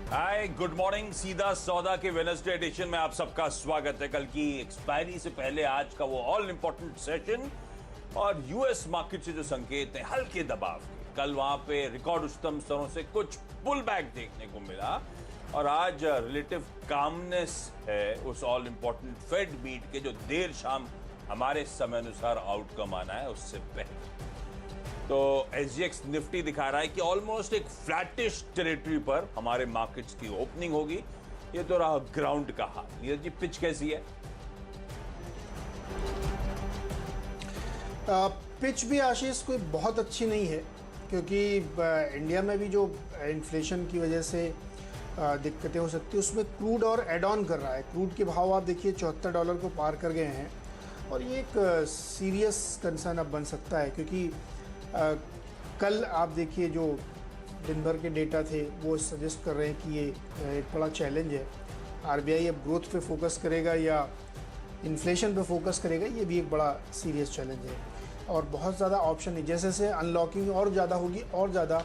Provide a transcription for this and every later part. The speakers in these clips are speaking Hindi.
Hi good morning. सीधा सौदा के वेडनेसडे एडिशन में आप सबका स्वागत है। कल की एक्सपायरी से पहले आज का वो ऑल इंपॉर्टेंट सेशन और यूएस मार्केट से जो संकेत हैं हल्के दबाव के, कल वहां पे रिकॉर्ड उच्चतम स्तरों से कुछ पुल बैक देखने को मिला और आज रिलेटिव कामनेस है उस ऑल इंपॉर्टेंट फेड मीट के जो देर शाम हमारे समय अनुसार आउटकम आना है उससे पहले। तो एसजीएक्स निफ्टी दिखा रहा है कि ऑलमोस्ट एक फ्लैटिश टेरिटरी पर हमारे मार्केट्स की ओपनिंग होगी। ये तो रहा ग्राउंड का हाल। नीरज जी, पिच कैसी है? पिच भी आशीष कोई बहुत अच्छी नहीं है, क्योंकि इंडिया में भी जो इन्फ्लेशन की वजह से दिक्कतें हो सकती है, उसमें क्रूड और एड ऑन कर रहा है। क्रूड के भाव आप देखिए $74 को पार कर गए हैं और ये एक सीरियस कंसर्न अब बन सकता है, क्योंकि कल आप देखिए जो दिन भर के डेटा थे वो सजेस्ट कर रहे हैं कि ये एक बड़ा चैलेंज है। आरबीआई अब ग्रोथ पे फोकस करेगा या इन्फ्लेशन पे फोकस करेगा, ये भी एक बड़ा सीरियस चैलेंज है। और बहुत ज़्यादा ऑप्शन है, जैसे जैसे अनलॉकिंग और ज़्यादा होगी और ज़्यादा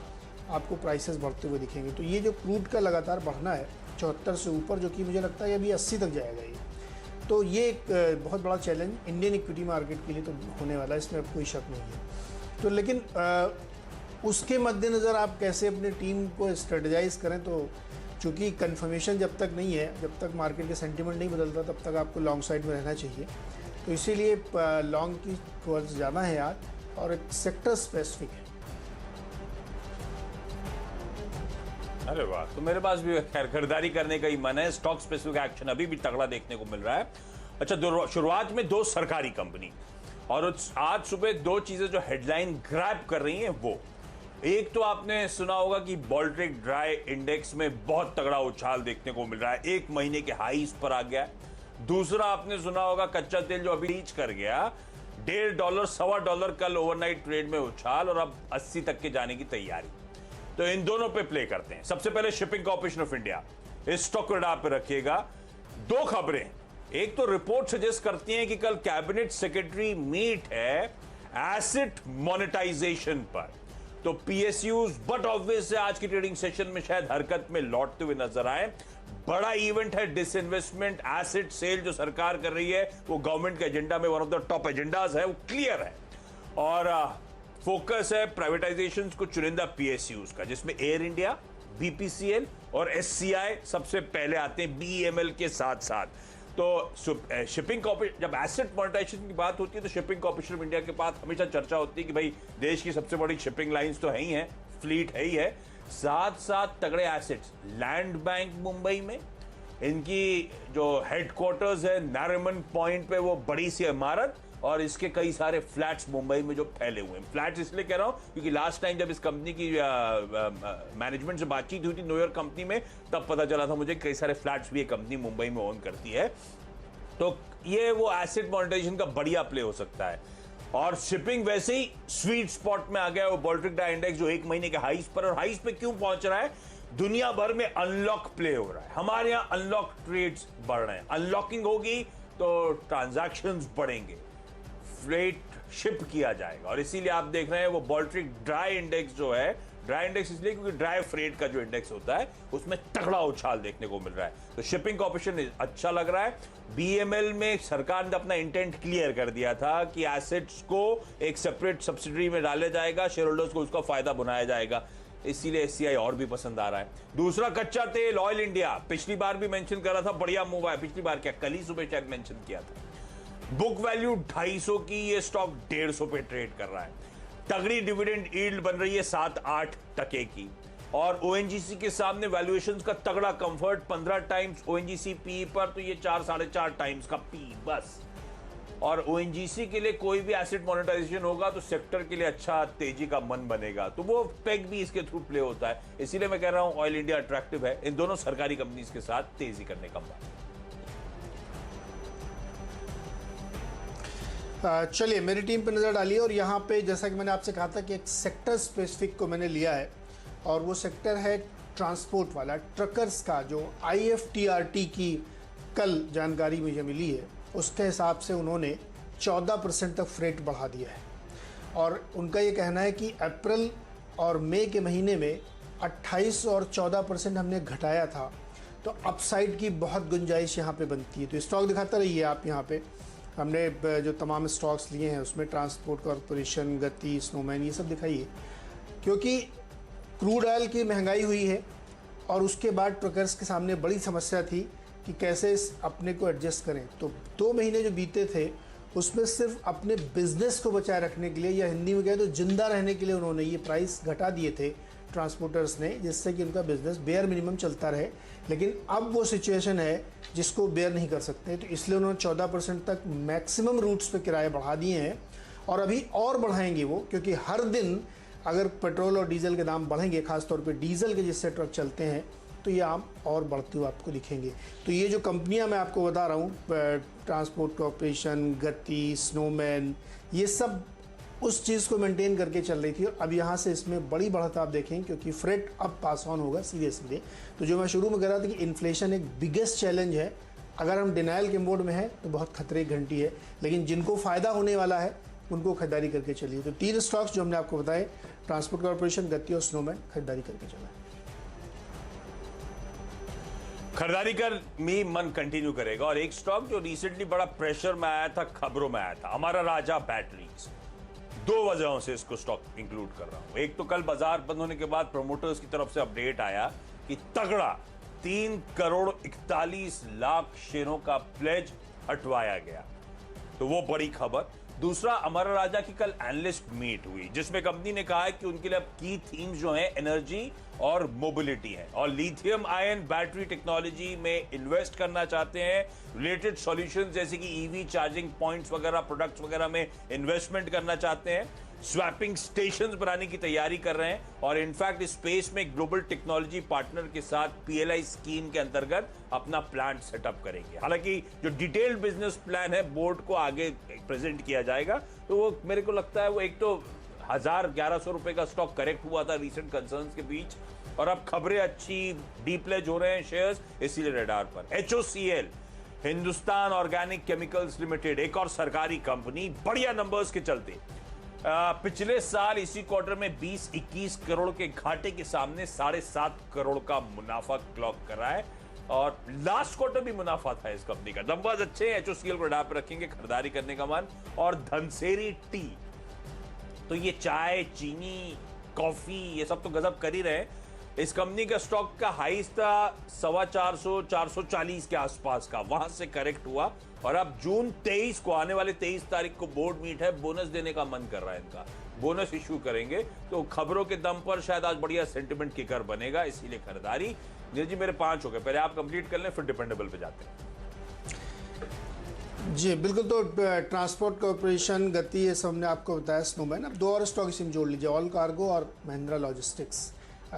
आपको प्राइसेस बढ़ते हुए दिखेंगे। तो ये जो क्रूड का लगातार बढ़ना है 74 से ऊपर, जो कि मुझे लगता है अभी 80 तक जाएगा ये, तो ये एक बहुत बड़ा चैलेंज इंडियन इक्विटी मार्केट के लिए तो होने वाला है, इसमें अब कोई शक नहीं है। तो लेकिन उसके मद्देनज़र आप कैसे अपने टीम को स्ट्रेटजाइज करें, तो चूँकि कंफर्मेशन जब तक नहीं है, जब तक मार्केट के सेंटीमेंट नहीं बदलता, तब तक आपको लॉन्ग साइड में रहना चाहिए। तो इसीलिए लॉन्ग की टुवर्ड्स जाना है आज, और एक सेक्टर स्पेसिफिक है। अरे वाह, तो मेरे पास भी खैर खरीदारी करने का ही मन है। स्टॉक स्पेसिफिक एक्शन अभी भी तगड़ा देखने को मिल रहा है। अच्छा, शुरुआत में दो सरकारी कंपनी, और आज सुबह दो चीजें जो हेडलाइन ग्रैब कर रही हैं वो, एक तो आपने सुना होगा कि बाल्टिक ड्राई इंडेक्स में बहुत तगड़ा उछाल देखने को मिल रहा है, एक महीने के हाईस पर आ गया है। दूसरा आपने सुना होगा कच्चा तेल जो अभी रीच कर गया $1.5 $1.25 कल ओवरनाइट ट्रेड में उछाल और अब 80 तक के जाने की तैयारी। तो इन दोनों पे प्ले करते हैं। सबसे पहले शिपिंग कॉर्पोरेशन ऑफ इंडिया, इस स्टॉक रडार पे रखिएगा। दो खबरें, एक तो रिपोर्ट सजेस्ट करती हैं कि कल कैबिनेट सेक्रेटरी मीट है एसेट मोनेटाइजेशन पर, तो पीएसयूज बट ऑब्वियस है आज की ट्रेडिंग सेशन में शायद हरकत में लौटते हुए नजर आए। बड़ा इवेंट है डिसइन्वेस्टमेंट एसेट सेल जो सरकार कर रही है, वो गवर्नमेंट के एजेंडा में one of the top agendas है, वो क्लियर है। और फोकस है प्राइवेटाइजेशन को चुनिंदा पीएसयूज का, जिसमें एयर इंडिया, बीपीसीएल और एससीआई सबसे पहले आते हैं बीईएमएल के साथ साथ। तो शिपिंग कॉर्पोरेशन, जब एसेट मोनेटाइजेशन की बात होती है तो शिपिंग कॉर्पोरेशन ऑफ इंडिया के पास हमेशा चर्चा होती है कि भाई देश की सबसे बड़ी शिपिंग लाइंस तो है ही है, फ्लीट है ही है, साथ साथ तगड़े एसेट्स। लैंड बैंक मुंबई में इनकी जो हेडक्वार्टर्स है नारिमन पॉइंट पे, वो बड़ी सी इमारत, और इसके कई सारे फ्लैट्स मुंबई में जो फैले हुए हैं। फ्लैट्स इसलिए कह रहा हूं क्योंकि लास्ट टाइम जब इस कंपनी की मैनेजमेंट से बातचीत हुई थी न्यूयॉर्क कंपनी में, तब पता चला था मुझे कई सारे फ्लैट्स भी ये कंपनी मुंबई में ओन करती है। तो ये वो एसेट मोनेटाइजेशन का बढ़िया प्ले हो सकता है। और शिपिंग वैसे ही स्वीट स्पॉट में आ गया, वो बाल्टिक ड्राई इंडेक्स जो एक महीने के हाईस पर, और हाईस पे क्यों पहुंच रहा है? दुनिया भर में अनलॉक प्ले हो रहा है, हमारे यहां अनलॉक ट्रेड्स बढ़ रहे हैं। अनलॉकिंग होगी तो ट्रांजैक्शंस बढ़ेंगे, फ्रेट शिप किया जाएगा, और इसीलिए आप देख रहे हैं वो बाल्टिक ड्राई इंडेक्स जो है, ड्राई इंडेक्स इसलिए क्योंकि ड्राई फ्रेट का जो इंडेक्स होता है उसमें तगड़ा उछाल देखने को मिल रहा है। तो शिपिंग कॉर्पोरेशन अच्छा लग रहा है। बीएमएल में सरकार ने अपना इंटेंट क्लियर कर दिया था कि एसेट्स को एक सेपरेट सब्सिडरी में डाला जाएगा, शेयर होल्डर्स को उसका फायदा बनाया जाएगा, इसीलिए एससीआई और भी पसंद आ रहा है। दूसरा कच्चा तेल, ऑयल इंडिया, पिछली बार भी मेंशन कर रहा था, बढ़िया मूव है। पिछली बार क्या, कल ही सुबह शायद मेंशन किया था। बुक वैल्यू 250 की, ये स्टॉक 150 पे ट्रेड कर रहा है। तगड़ी डिविडेंड यील्ड बन रही है 7-8% की, और ओएनजीसी के सामने वैल्यूएशंस का तगड़ा कंफर्ट, 15 टाइम्स ओएनजीसी पी पर, तो ये 4-4.5 टाइम्स का पी बस। और ओएनजीसी के लिए कोई भी एसेट मोनेटाइजेशन होगा तो सेक्टर के लिए अच्छा तेजी का मन बनेगा, तो वो पेग भी इसके थ्रू प्ले होता है। इसीलिए मैं कह रहा हूं ऑयल इंडिया अट्रैक्टिव है इन दोनों सरकारी कंपनीज के साथ तेजी करने का मन। चलिए मेरी टीम पे नज़र डालिए, और यहाँ पे जैसा कि मैंने आपसे कहा था कि एक सेक्टर स्पेसिफिक को मैंने लिया है, और वो सेक्टर है ट्रांसपोर्ट वाला, ट्रकर्स का। जो IFTRT की कल जानकारी मुझे मिली है, उसके हिसाब से उन्होंने 14% तक फ्रेट बढ़ा दिया है, और उनका ये कहना है कि अप्रैल और मई के महीने में 28 और 14% हमने घटाया था, तो अपसाइड की बहुत गुंजाइश यहाँ पे बनती है। तो स्टॉक दिखाता रहिए आप। यहाँ पे हमने जो तमाम स्टॉक्स लिए हैं उसमें ट्रांसपोर्ट कॉरपोरेशन, गति, स्नोमैन, ये सब दिखाइए, क्योंकि क्रूड ऑयल की महंगाई हुई है और उसके बाद ट्रकर्स के सामने बड़ी समस्या थी कि कैसे अपने को एडजस्ट करें। तो 2 महीने जो बीते थे उसमें सिर्फ अपने बिजनेस को बचाए रखने के लिए, या हिंदी में कहें तो जिंदा रहने के लिए, उन्होंने ये प्राइस घटा दिए थे ट्रांसपोर्टर्स ने, जिससे कि उनका बिजनेस बेयर मिनिमम चलता रहे। लेकिन अब वो सिचुएशन है जिसको बेयर नहीं कर सकते, तो इसलिए उन्होंने 14% तक मैक्सिमम रूट्स पे किराए बढ़ा दिए हैं और अभी और बढ़ाएंगे वो, क्योंकि हर दिन अगर पेट्रोल और डीजल के दाम बढ़ेंगे, खासतौर पे डीजल के जिससे ट्रक चलते हैं, तो ये आम और बढ़ते हुए आपको दिखेंगे। तो ये जो कंपनियां मैं आपको बता रहा हूँ, ट्रांसपोर्ट कॉरपोरेशन, गति, स्नोमैन, ये सब उस चीज़ को मेंटेन करके चल रही थी। और अब यहाँ से इसमें बड़ी बढ़त आप देखें, क्योंकि फ्रेट अब पास ऑन होगा सीधे सीधे। तो जो मैं शुरू में कह रहा था कि इन्फ्लेशन एक बिगेस्ट चैलेंज है, अगर हम डिनाइल के मोड में है तो बहुत खतरे की घंटी है, लेकिन जिनको फ़ायदा होने वाला है उनको खरीदारी करके चलिए। तो 3 स्टॉक्स जो हमने आपको बताए, ट्रांसपोर्ट कॉरपोरेशन, गति और स्नोमैन, खरीदारी करके चला। खरीदारी कर में मन कंटिन्यू करेगा। और एक स्टॉक जो रिसेंटली बड़ा प्रेशर में आया था, खबरों में आया था, हमारा राजा बैटरीज। 2 वजहों से इसको स्टॉक इंक्लूड कर रहा हूं। एक तो कल बाजार बंद होने के बाद प्रमोटर्स की तरफ से अपडेट आया कि तगड़ा 3 करोड़ 41 लाख शेयरों का प्लेज हटवाया गया, तो वो बड़ी खबर। दूसरा, अमरा राजा की कल एनालिस्ट मीट हुई, जिसमें कंपनी ने कहा है कि उनके लिए अब की थीम्स जो हैं एनर्जी और मोबिलिटी है, और लिथियम आयन बैटरी टेक्नोलॉजी में इन्वेस्ट करना चाहते हैं। रिलेटेड सॉल्यूशंस जैसे कि ईवी चार्जिंग पॉइंट्स वगैरह, प्रोडक्ट्स वगैरह में इन्वेस्टमेंट करना चाहते हैं। स्वैपिंग स्टेशंस बनाने की तैयारी कर रहे हैं, और इनफैक्ट इस स्पेस में ग्लोबल टेक्नोलॉजी पार्टनर के साथ पीएलआई स्कीम के अंतर्गत अपना प्लांट सेटअप करेंगे। हालांकि जो डिटेल्ड बिजनेस प्लान है बोर्ड को आगे प्रेजेंट किया जाएगा। तो वो मेरे को लगता है वो एक तो 1100 रुपए का स्टॉक करेक्ट हुआ था रिसेंट कंसर्न्स के बीच, और अब खबरें अच्छी, डीप्लेज हो रहे हैं शेयर्स, इसीलिए रडार पर। HOCL, Hindustan organic chemicals limited, एक और सरकारी कंपनी, बढ़िया नंबर्स के चलते पिछले साल इसी क्वार्टर में 20-21 करोड़ के घाटे के सामने 7.5 करोड़ का मुनाफा क्लॉक कर रहा है, और लास्ट क्वार्टर भी मुनाफा था इस कंपनी का। नंबर्स अच्छे हैं, HOCL को रडार पर रखेंगे, खरीदारी करने का मन। और धनसेरी टी, तो ये चाय, चीनी, कॉफी, ये सब तो गजब कर ही रहे हैं। इस कंपनी का स्टॉक का हाईस था 440 के आसपास का, वहां से करेक्ट हुआ, और अब जून 23 को, आने वाले 23 तारीख को बोर्ड मीट है, बोनस देने का मन कर रहा है इनका, बोनस इश्यू करेंगे। तो खबरों के दम पर शायद आज बढ़िया सेंटिमेंट किकर बनेगा, इसीलिए खरीदारी। नीरज जी, मेरे 5 हो गए, पहले आप कंप्लीट कर लें, फिर डिपेंडेबल पे जाते हैं। जी बिल्कुल। तो ट्रांसपोर्ट कॉरपोरेशन, गति, ये सब हमने आपको बताया, स्नोमैन। अब 2 और स्टॉक इसमें जोड़ लीजिए, ऑल कार्गो और महिंद्रा लॉजिस्टिक्स,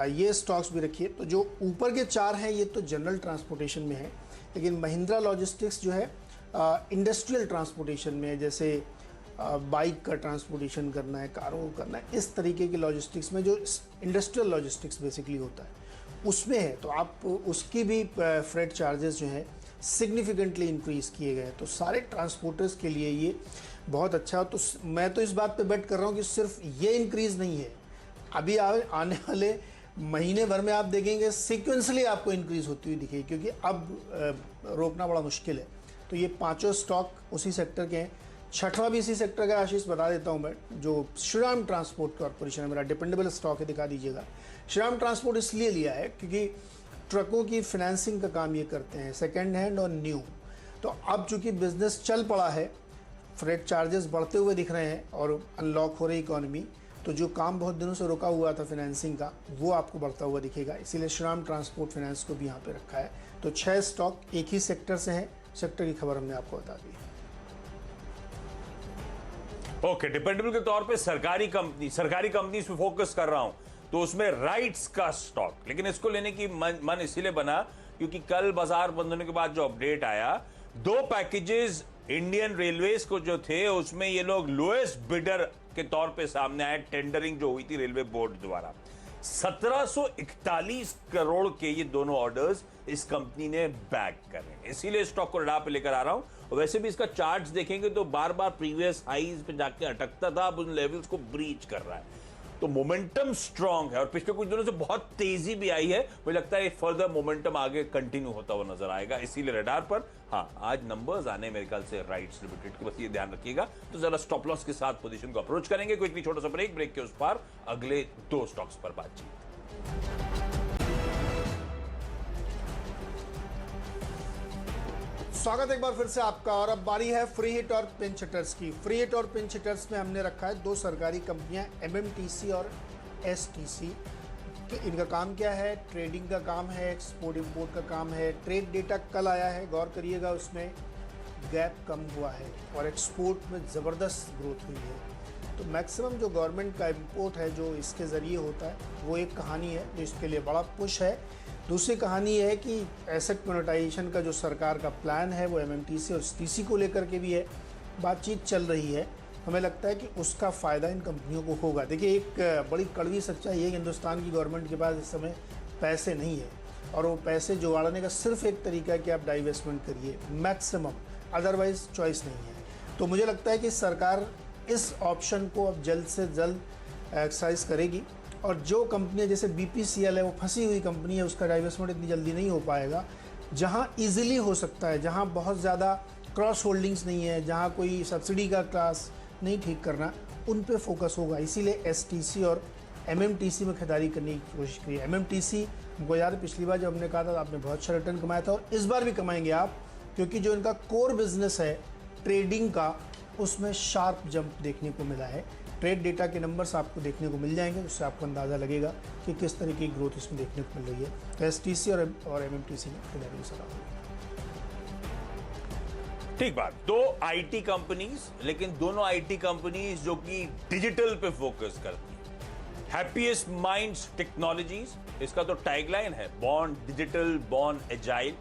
ये स्टॉक्स भी रखिए। तो जो ऊपर के 4 हैं ये तो जनरल ट्रांसपोर्टेशन में है, लेकिन महिंद्रा लॉजिस्टिक्स जो है इंडस्ट्रियल ट्रांसपोर्टेशन में है, जैसे बाइक का ट्रांसपोर्टेशन करना है, कारों को करना है, इस तरीके के लॉजिस्टिक्स में, जो इंडस्ट्रियल लॉजिस्टिक्स बेसिकली होता है, उसमें है। तो आप उसकी भी फ्रेट चार्जेस जो हैं सिग्निफिकेंटली इंक्रीज़ किए गए हैं। तो सारे ट्रांसपोर्टर्स के लिए ये बहुत अच्छा। तो मैं तो इस बात पे बेट कर रहा हूँ कि सिर्फ ये इंक्रीज़ नहीं है, अभी आने वाले महीने भर में आप देखेंगे सीक्वेंसली आपको इंक्रीज़ होती हुई दिखेगी, क्योंकि अब रोकना बड़ा मुश्किल है। तो ये 5 स्टॉक उसी सेक्टर के हैं। 6वां भी इसी सेक्टर का, आशीष बता देता हूँ मैं, जो श्रीराम ट्रांसपोर्ट कॉरपोरेशन है, मेरा डिपेंडेबल स्टॉक है, दिखा दीजिएगा। श्रीराम ट्रांसपोर्ट इसलिए लिया है क्योंकि ट्रकों की फिनेंसिंग का काम ये करते हैं, सेकेंड हैंड और न्यू। तो अब चूंकि बिजनेस चल पड़ा है, फ्रेट चार्जेस बढ़ते हुए दिख रहे हैं और अनलॉक हो रही इकोनॉमी, तो जो काम बहुत दिनों से रुका हुआ था फिनेंसिंग का, वो आपको बढ़ता हुआ दिखेगा। इसीलिए श्रीराम ट्रांसपोर्ट फाइनेंस को भी यहाँ पे रखा है। तो 6 स्टॉक एक ही सेक्टर से हैं, सेक्टर की खबर हमने आपको बता दी है। ओके, डिपेंडेबल के तौर पे सरकारी कंपनी पे फोकस कर रहा हूं, तो उसमें राइट्स का स्टॉक, लेकिन इसको लेने की मन इसीलिए बना क्योंकि कल बाजार बंद होने के बाद जो अपडेट आया, 2 पैकेजेस इंडियन रेलवेज को जो थे, उसमें ये लोग लोएस्ट बिडर के तौर पे सामने आए। टेंडरिंग जो हुई थी रेलवे बोर्ड द्वारा, 1741 करोड़ के ये दोनों ऑर्डर्स इस कंपनी ने बैग करे, इसीलिए स्टॉक को रडार पे लेकर आ रहा हूं। और वैसे भी इसका चार्ट्स देखेंगे तो बार बार प्रीवियस हाईज पे जाके अटकता था, अब उन लेवल्स को ब्रीच कर रहा है। तो मोमेंटम स्ट्रांग है और पिछले कुछ दिनों से बहुत तेजी भी आई है। मुझे लगता है फर्दर मोमेंटम आगे कंटिन्यू होता हुआ नजर आएगा, इसीलिए रडार पर हाँ आज नंबर्स आने मेरे ख्याल से राइट्स लिमिटेड के, बस ये ध्यान रखिएगा। तो जरा स्टॉप लॉस के साथ पोजीशन को अप्रोच करेंगे। क्विकली छोटा सा ब्रेक के उस पार अगले 2 स्टॉक्स पर बातचीत। स्वागत एक बार फिर से आपका, और अब बारी है फ्री हिट और पिंच हिटर्स की। फ्री हिट और पिंच हिटर्स में हमने रखा है 2 सरकारी कंपनियां, एमएमटीसी और एसटीसी। इनका काम क्या है? ट्रेडिंग का काम है, एक्सपोर्ट इंपोर्ट का काम है। ट्रेड डेटा कल आया है, गौर करिएगा, उसमें गैप कम हुआ है और एक्सपोर्ट में ज़बरदस्त ग्रोथ हुई है। तो मैक्सिमम जो गवर्नमेंट का इंपोर्ट है जो इसके ज़रिए होता है, वो एक कहानी है जो इसके लिए बड़ा पुश है। दूसरी कहानी है कि एसेट मोनेटाइजेशन का जो सरकार का प्लान है वो एमएमटीसी और एसटीसी को लेकर के भी है, बातचीत चल रही है। हमें लगता है कि उसका फ़ायदा इन कंपनियों को होगा। देखिए, एक बड़ी कड़वी सच्चाई है कि हिंदुस्तान की गवर्नमेंट के पास इस समय पैसे नहीं है, और वो पैसे जुगाड़ने का सिर्फ एक तरीका है कि आप डाइवेस्टमेंट करिए मैक्सिमम, अदरवाइज चॉइस नहीं है। तो मुझे लगता है कि सरकार इस ऑप्शन को अब जल्द से जल्द एक्सरसाइज करेगी, और जो कंपनियां जैसे बीपीसीएल है वो फंसी हुई कंपनी है, उसका डाइवेस्टमेंट इतनी जल्दी नहीं हो पाएगा। जहां इजीली हो सकता है, जहां बहुत ज़्यादा क्रॉस होल्डिंग्स नहीं है, जहां कोई सब्सिडी का क्लास नहीं ठीक करना, उन पे फोकस होगा। इसीलिए एसटीसी और एमएमटीसी में खरीदारी करने की कोशिश करिए। एमएमटीसी हमको याद है पिछली बार जब हमने कहा था आपने बहुत अच्छा रिटर्न कमाया था, और इस बार भी कमाएंगे आप, क्योंकि जो इनका कोर बिजनेस है ट्रेडिंग का, उसमें शार्प जंप देखने को मिला है। ट्रेड डेटा के नंबर्स आपको देखने को मिल जाएंगे, उससे आपको अंदाज़ा लगेगा कि किस तरीके की ग्रोथ इसमें देखने को मिल रही है। तो एसटीसी और एमएमटीसी में खरीदारी की सलाह होगी। ठीक बात, 2 आईटी कंपनीज, लेकिन दोनों आईटी कंपनीज जो कि डिजिटल पे फोकस करती है। हैप्पीएस्ट माइंड्स टेक्नोलॉजीज, इसका तो टैगलाइन है बॉर्न डिजिटल बॉर्न एजाइल।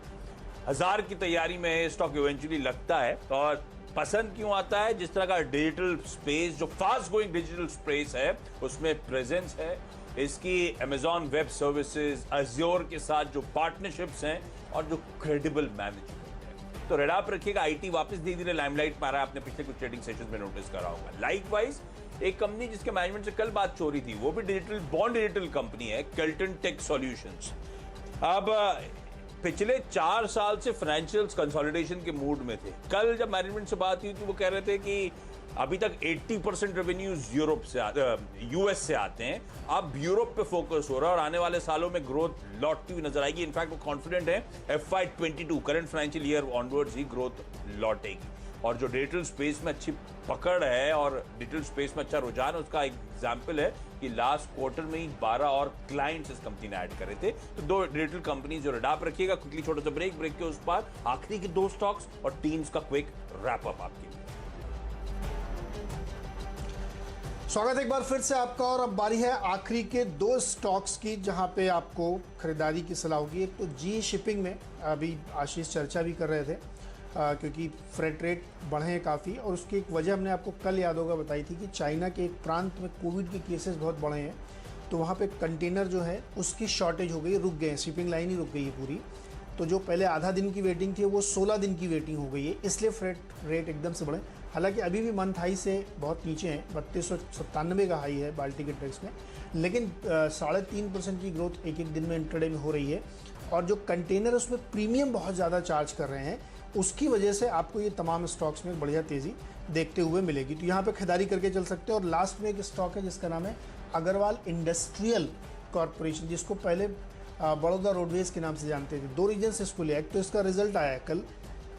1000 की तैयारी में स्टॉक इवेंचुअली लगता है, और पसंद क्यों आता है? जिस तरह का डिजिटल स्पेस, जो फास्ट ग्रोइंग डिजिटल स्पेस है, उसमें प्रेजेंस है। इसकी अमेजॉन वेब सर्विसेज, अज्योर के साथ जो पार्टनरशिप्स हैं, और जो क्रेडिबल मैनेजमेंट है। तो रेड आप रखिएगा, आईटी वापस धीरे धीरे लाइमलाइट में आ रहा है, आपने पिछले कुछ ट्रेडिंग सेशंस में नोटिस करा होगा। लाइकवाइज एक कंपनी जिसके मैनेजमेंट से कल बात हो रही थी, वो भी डिजिटल कंपनी है, केल्टन टेक सॉल्यूशंस। अब पिछले 4 साल से फाइनेंशियल्स कंसोलिडेशन के मूड में थे। कल जब मैनेजमेंट से बात हुई थी, वो कह रहे थे कि अभी तक 80% रेवेन्यूज यूएस से आते हैं, अब यूरोप पे फोकस हो रहा है, और आने वाले सालों में ग्रोथ लौटती हुई नजर आएगी। इनफैक्ट वो कॉन्फिडेंट है FY22 current financial year onwards ही ग्रोथ लौटेगी। और जो डिजिटल स्पेस में अच्छी पकड़ है और डिजिटल स्पेस में अच्छा रुझान है, उसका एग्जाम्पल है कि लास्ट क्वार्टर में ही 12 और क्लाइंट्स इस कंपनी ने ऐड करे थे। तो 2 डिजिटल कंपनी जो रडार रखिएगा। क्विकली छोटा सा ब्रेक के उस पार आखिरी के 2 स्टॉक्स और टीम्स का क्विक रैप अप आपके लिए। स्वागत एक बार फिर से आपका, और अब बारी है आखिरी के 2 स्टॉक्स की जहां पे आपको खरीदारी की सलाह होगी। एक तो जी शिपिंग में अभी आशीष चर्चा भी कर रहे थे, क्योंकि फ्रेट रेट बढ़े हैं काफ़ी, और उसकी एक वजह हमने आपको कल याद होगा बताई थी कि चाइना के एक प्रांत में कोविड के केसेस बहुत बढ़े हैं, तो वहाँ पे कंटेनर जो है उसकी शॉर्टेज हो गई, रुक गए, शिपिंग लाइन ही रुक गई है पूरी। तो जो पहले आधा दिन की वेटिंग थी वो 16 दिन की वेटिंग हो गई है, इसलिए फ्रेट रेट एकदम से बढ़े। हालांकि अभी भी मंथ हाई से बहुत नीचे हैं, 3297 का हाई है बाल्टिक इंडेक्स में, लेकिन 3.5% की ग्रोथ एक दिन में इंट्राडे में हो रही है। और जो कंटेनर उसमें प्रीमियम बहुत ज़्यादा चार्ज कर रहे हैं, उसकी वजह से आपको ये तमाम स्टॉक्स में बढ़िया तेज़ी देखते हुए मिलेगी। तो यहाँ पे खरीदारी करके चल सकते हैं। और लास्ट में एक स्टॉक है जिसका नाम है अग्रवाल इंडस्ट्रियल कॉरपोरेशन, जिसको पहले बड़ौदा रोडवेज के नाम से जानते थे। 2 रीजन से इसको लिया। एक तो इसका रिजल्ट आया है कल,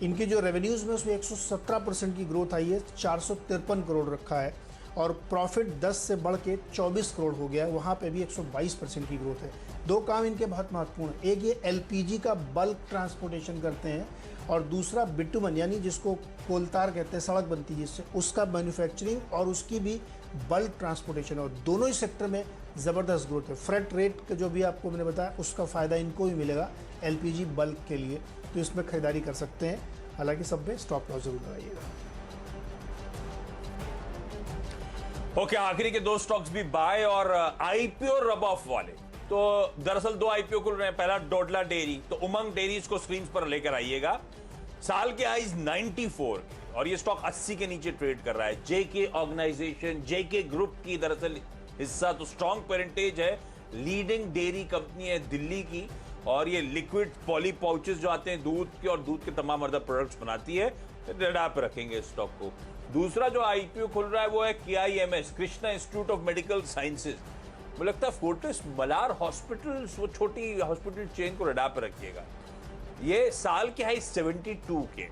इनकी जो रेवेन्यूज़ में उसमें 117% की ग्रोथ आई है, 453 करोड़ रखा है, और प्रॉफिट 10 से बढ़ के 24 करोड़ हो गया है, वहाँ पे भी 122% की ग्रोथ है। 2 काम इनके बहुत महत्वपूर्ण है, एक ये एलपीजी का बल्क ट्रांसपोर्टेशन करते हैं, और दूसरा बिटुमन यानी जिसको कोलतार कहते हैं, सड़क बनती है जिससे, उसका मैन्युफैक्चरिंग और उसकी भी बल्क ट्रांसपोर्टेशन, और दोनों ही सेक्टर में ज़बरदस्त ग्रोथ है। फ्रेट रेट का जो भी आपको मैंने बताया उसका फ़ायदा इनको भी मिलेगा एलपीजी बल्क के लिए, तो इसमें खरीदारी कर सकते हैं। हालांकि सब में स्टॉप लॉस जरूर लगाइएगा। ओके, आखिरी के 2 स्टॉक्स भी बाय और आईपीओ रब ऑफ वाले। तो दरअसल 2 आईपीओ खुल रहे हैं। पहला डोडला डेयरी, तो उमंग डेयरी इसको स्क्रीन पर लेकर आइएगा। साल के हाइज 94 और ये स्टॉक 80 के नीचे ट्रेड कर रहा है। जेके ऑर्गेनाइजेशन, जेके ग्रुप की दरअसल हिस्सा। तो स्ट्रॉन्ग पेरेंटेज है, लीडिंग डेयरी कंपनी है दिल्ली की, और ये लिक्विड पॉली पाउचेस जो आते हैं दूध के और दूध के तमाम अदर प्रोडक्ट्स बनाती है। रेडा पे रखेंगे स्टॉक को। दूसरा जो आईपीओ खुल रहा है वो है KIMS, Krishna institute of medical sciences. मुझे लगता है फोर्टिस मलार हॉस्पिटल्स, वो छोटी हॉस्पिटल चेन को रेडा पे रखिएगा। ये साल के हाई 72 के,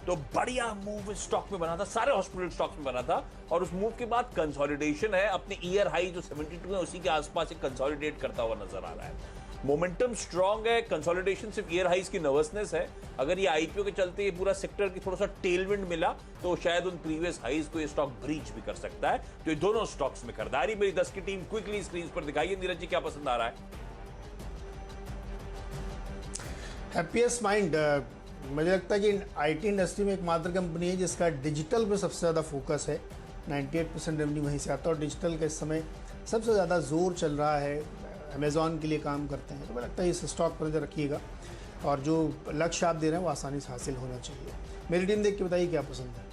तो बढ़िया मूव स्टॉक में बना था, सारे हॉस्पिटल स्टॉक में बना था, और उस मूव के बाद कंसोलिडेशन है, अपने ईयर हाई जो 72 है उसी के आसपास एक कंसोलिडेट करता हुआ नजर आ रहा है। मोमेंटम स्ट्रांग है, कंसोलिडेशन सिर्फ ईयर हाइज की नर्वसनेस है। अगर ये आईपीओ के चलते ये पूरा सेक्टर की थोड़ा सा टेलविंड मिला तो शायद उन प्रीवियस हाइज को ये स्टॉक ब्रीच भी कर सकता है। तो ये दोनों स्टॉक्स में खरीदारी। मेरी 10 की टीम क्विकली स्क्रीन पर दिखाइए। नीरज जी क्या पसंद आ रहा है? हैप्पीएस्ट माइंड मुझे लगता है कि आईटी इंडस्ट्री में एकमात्र कंपनी है जिसका डिजिटल पे सबसे ज़्यादा फोकस है। 98% रेवेन्यू वहीं से आता है और डिजिटल का इस समय सबसे ज़्यादा जोर चल रहा है। अमेज़ॉन के लिए काम करते हैं, तो मुझे लगता है इस स्टॉक पर नजर रखिएगा और जो लक्ष्य आप दे रहे हैं वो आसानी से हासिल होना चाहिए। मेरी टीम देख के बताइए क्या पसंद है।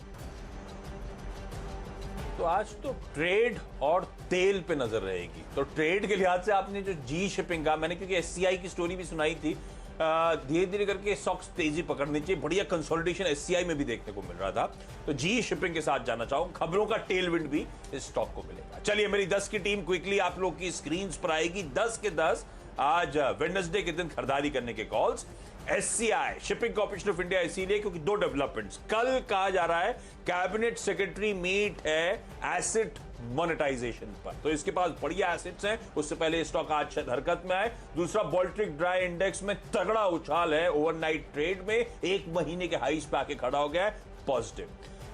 तो आज तो ट्रेड और तेल पे नजर रहेगी। तो ट्रेड के लिहाज से आपने जो जी शिपिंग का, मैंने क्योंकि SCI की स्टोरी भी सुनाई थी, धीरे धीरे करके स्टॉक्स तेजी पकड़नी चाहिए। बढ़िया कंसोलिडेशन SCI में भी देखने को मिल रहा था, तो जी शिपिंग के साथ जाना चाहूंगा। खबरों का टेलविंड भी इस स्टॉक को मिलेगा। चलिए मेरी 10 की टीम क्विकली आप लोग की स्क्रीन पर आएगी। 10 के 10 आज वेडनेसडे के दिन खरीदारी करने के calls. SCI shipping corporation of India, इसीलिए क्योंकि दो डेवलपमेंट्स। कल कहा जा रहा है कैबिनेट सेक्रेटरी मीट है एसेट मोनेटाइजेशन पर, तो इसके पास बढ़िया एसेट्स हैं। उससे पहले स्टॉक आज हरकत में आए। दूसरा, बाल्टिक ड्राई इंडेक्स में तगड़ा उछाल है ओवरनाइट ट्रेड में, 1 महीने के हाईस पे आके खड़ा हो गया है, पॉजिटिव।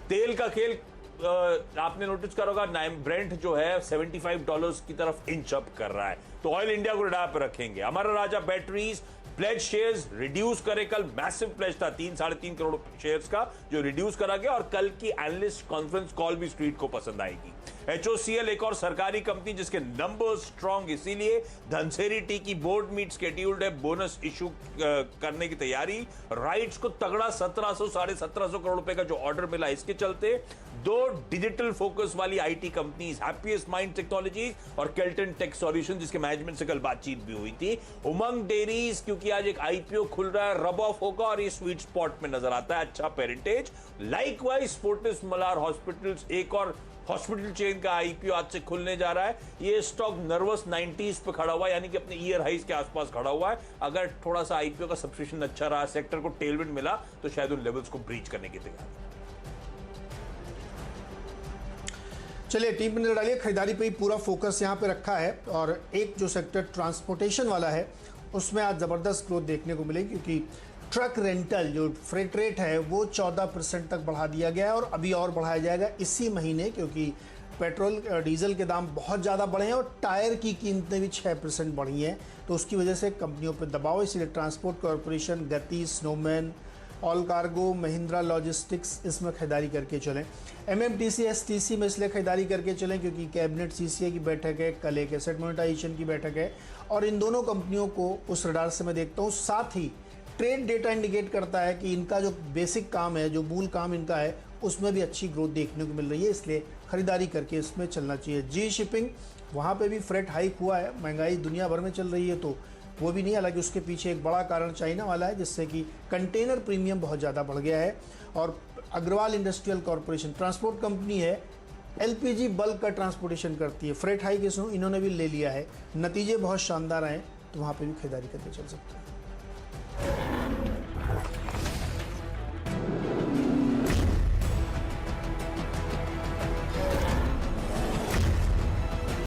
तेल का खेल आपने नोटिस करा होगा, ब्रेंट जो है $75 की तरफ इंच अप कर रहा है, तो ऑयल इंडिया को रेडार पर रखेंगे। हमारा राजा बैटरीज प्लेज शेयर्स रिड्यूस करे, कल मैसिव प्लेज था 3-3.5 करोड़ शेयर्स का जो रिड्यूस करा गया, और कल की एनालिस्ट कॉन्फ्रेंस कॉल भी स्ट्रीट को पसंद आएगी। HOCL एक और सरकारी कंपनी जिसके नंबर्स स्ट्रांग, इसीलिए धनसेरी टी की बोर्ड मीट शेड्यूल्ड है, बोनस इशू करने की तैयारी। राइट्स को तगड़ा 1700-1750 करोड़ रुपए का जो ऑर्डर मिला, इसके चलते दो डिजिटल फोकस वाली IT companies, happiest mind technologies और केल्टन टेक सॉल्यूशन, जिसके मैनेजमेंट से कल बातचीत भी हुई थी। उमंग डेयरीज, क्योंकि आज एक आईपीओ खुल रहा है, रब ऑफ होगा और ये स्वीट स्पॉट में नजर आता है, अच्छा parentage. Likewise Fortis Malar hospitals, एक और हॉस्पिटल चेन का आईपीओ आज से खुलने जा रहा है। ये स्टॉक नर्वस 90s पे खड़ा हुआ है, यानी कि अपने ईयर हाइज के आसपास खड़ा हुआ है। अगर थोड़ा सा आईपीओ का सब्सक्रिप्शन अच्छा रहा, सेक्टर को टेलविंड मिला, तो शायद उन लेवल्स को ब्रीच करने की तैयारी। चलिए टीम में डालिए। खरीदारी पे ही पूरा फोकस यहाँ पे रखा है, और एक जो सेक्टर ट्रांसपोर्टेशन वाला है उसमें आज ज़बरदस्त ग्रोथ देखने को मिलेगी, क्योंकि ट्रक रेंटल जो फ्रेट रेट है वो 14% तक बढ़ा दिया गया है, और अभी और बढ़ाया जाएगा इसी महीने, क्योंकि पेट्रोल डीजल के दाम बहुत ज़्यादा बढ़े हैं और टायर की कीमतें भी 6% बढ़ी हैं, तो उसकी वजह से कंपनियों पर दबाव। इसलिए ट्रांसपोर्ट कॉरपोरेशन, गति, snowman, all cargo, Mahindra logistics, इसमें खरीदारी करके चलें। MMTC, STC में इसलिए खरीदारी करके चलें क्योंकि कैबिनेट CCI की बैठक है, कल एक एसेट मोनेटाइजेशन की बैठक है, और इन दोनों कंपनियों को उस रडार से मैं देखता हूँ। साथ ही ट्रेड डेटा इंडिकेट करता है कि इनका जो बेसिक काम है, जो मूल काम इनका है, उसमें भी अच्छी ग्रोथ देखने को मिल रही है, इसलिए खरीदारी करके इसमें चलना चाहिए। जी शिपिंग, वहाँ पे भी फ्रेट हाइक हुआ है, महंगाई दुनिया भर में चल रही है, तो वो भी नहीं, हालांकि उसके पीछे एक बड़ा कारण चाइना वाला है, जिससे कि कंटेनर प्रीमियम बहुत ज़्यादा बढ़ गया है। और Agarwal industrial corporation transport company है, LPG बल्क का ट्रांसपोर्टेशन करती है, फ्रेट हाइक इन्होंने भी ले लिया है, नतीजे बहुत शानदार आए, तो वहाँ पे भी खरीदारी करके चल सकते हैं।